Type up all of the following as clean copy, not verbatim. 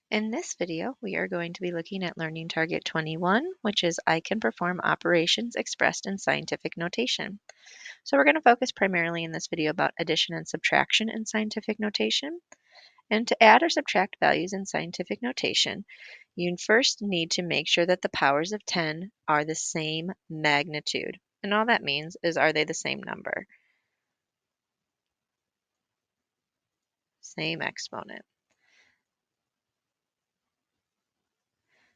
In this video, we are going to be looking at learning target 21, which is I can perform operations expressed in scientific notation. So we're going to focus primarily in this video about addition and subtraction in scientific notation. And to add or subtract values in scientific notation, you first need to make sure that the powers of 10 are the same magnitude. And all that means is, are they the same number? Same exponent.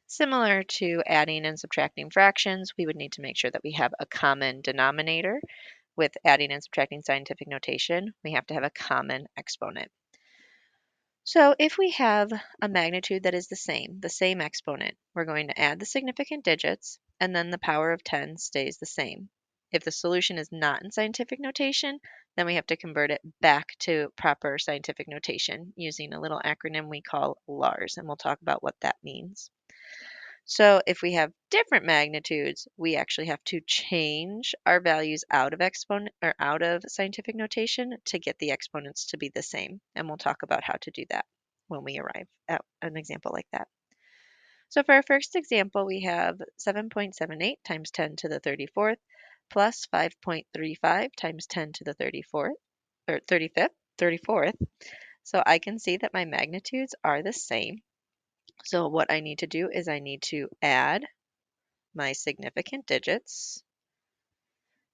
Similar to adding and subtracting fractions, we would need to make sure that we have a common denominator. With adding and subtracting scientific notation, we have to have a common exponent. So if we have a magnitude that is the same exponent, we're going to add the significant digits, and then the power of 10 stays the same. If the solution is not in scientific notation, then we have to convert it back to proper scientific notation using a little acronym we call LARS, and we'll talk about what that means. So if we have different magnitudes, we actually have to change our values out of exponent or out of scientific notation to get the exponents to be the same. And we'll talk about how to do that when we arrive at an example like that. So for our first example, we have 7.78 times 10 to the 34th plus 5.35 times 10 to the 34th or 34th. So I can see that my magnitudes are the same. So what I need to do is I need to add my significant digits.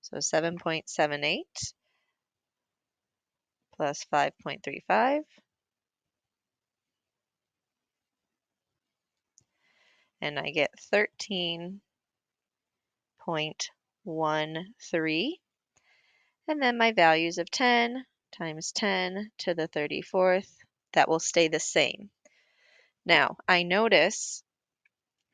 So 7.78 plus 5.35, and I get 13.13. And then my values of 10 times 10 to the 34th, that will stay the same. Now, I notice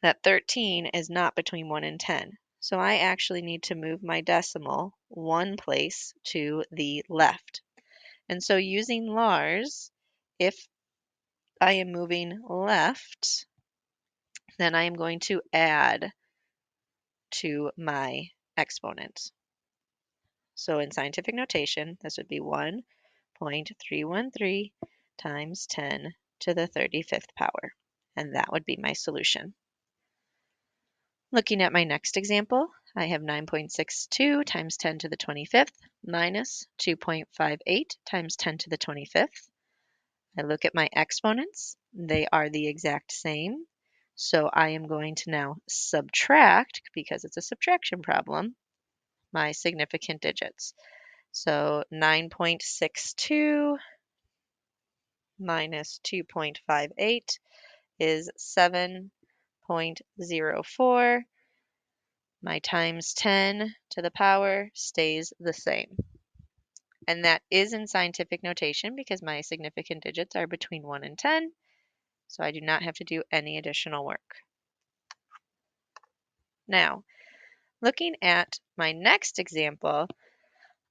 that 13 is not between 1 and 10. So I actually need to move my decimal one place to the left. And so using LARS, if I am moving left, then I am going to add to my exponent. So in scientific notation, this would be 1.313 times 10 to the 35th power. And that would be my solution. Looking at my next example, I have 9.62 times 10 to the 25th minus 2.58 times 10 to the 25th. I look at my exponents. They are the exact same. So I am going to now subtract, because it's a subtraction problem, my significant digits. So 9.62 minus 2.58 is 7.04. My times 10 to the power stays the same. And that is in scientific notation because my significant digits are between 1 and 10. So I do not have to do any additional work. Now, looking at my next example,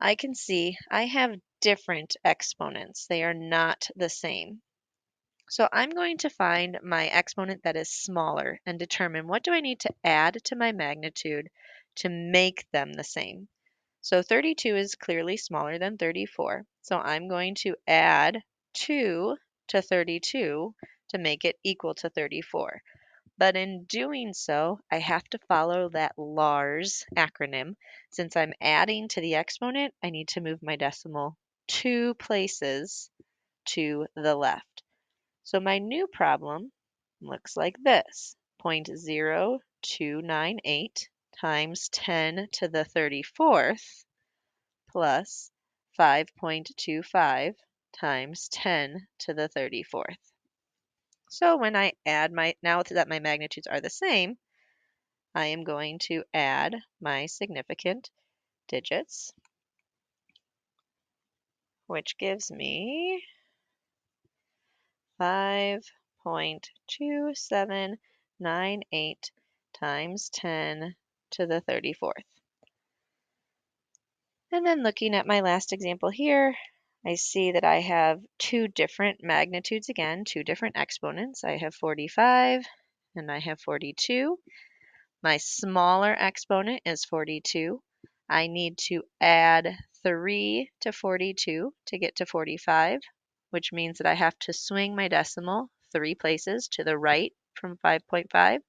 I can see I have different exponents. They are not the same. So I'm going to find my exponent that is smaller and determine what do I need to add to my magnitude to make them the same. So 32 is clearly smaller than 34. So I'm going to add 2 to 32 to make it equal to 34. But in doing so, I have to follow that LARS acronym. Since I'm adding to the exponent, I need to move my decimal 2 places to the left. So my new problem looks like this. 0.0298 times 10 to the 34th plus 5.25 times 10 to the 34th. So when I add now that my magnitudes are the same, I am going to add my significant digits, which gives me 5.2798 times 10 to the 34th. And then looking at my last example here, I see that I have two different magnitudes again, two different exponents. I have 45 and I have 42. My smaller exponent is 42. I need to add 3 to 42 to get to 45, which means that I have to swing my decimal 3 places to the right from 5.5.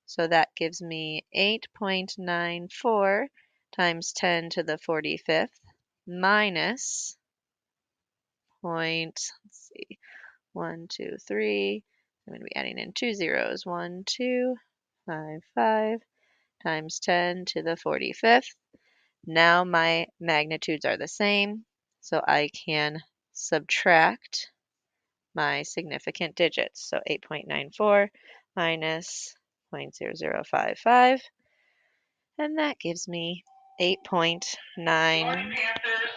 So that gives me 8.94 times 10 to the 45th minus let's see, 1, 2, 3. I'm going to be adding in 2 zeros. 1, 2, 5, 5 times 10 to the 45th. Now my magnitudes are the same, so I can subtract my significant digits. So 8.94 minus 0.0055, and that gives me 8.9.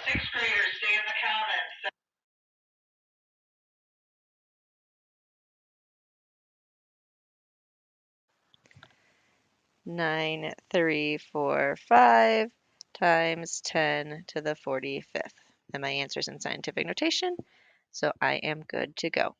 Sixth graders, stay in the comments. 9345 times 10 to the 45th. And my answer's in scientific notation, so I am good to go.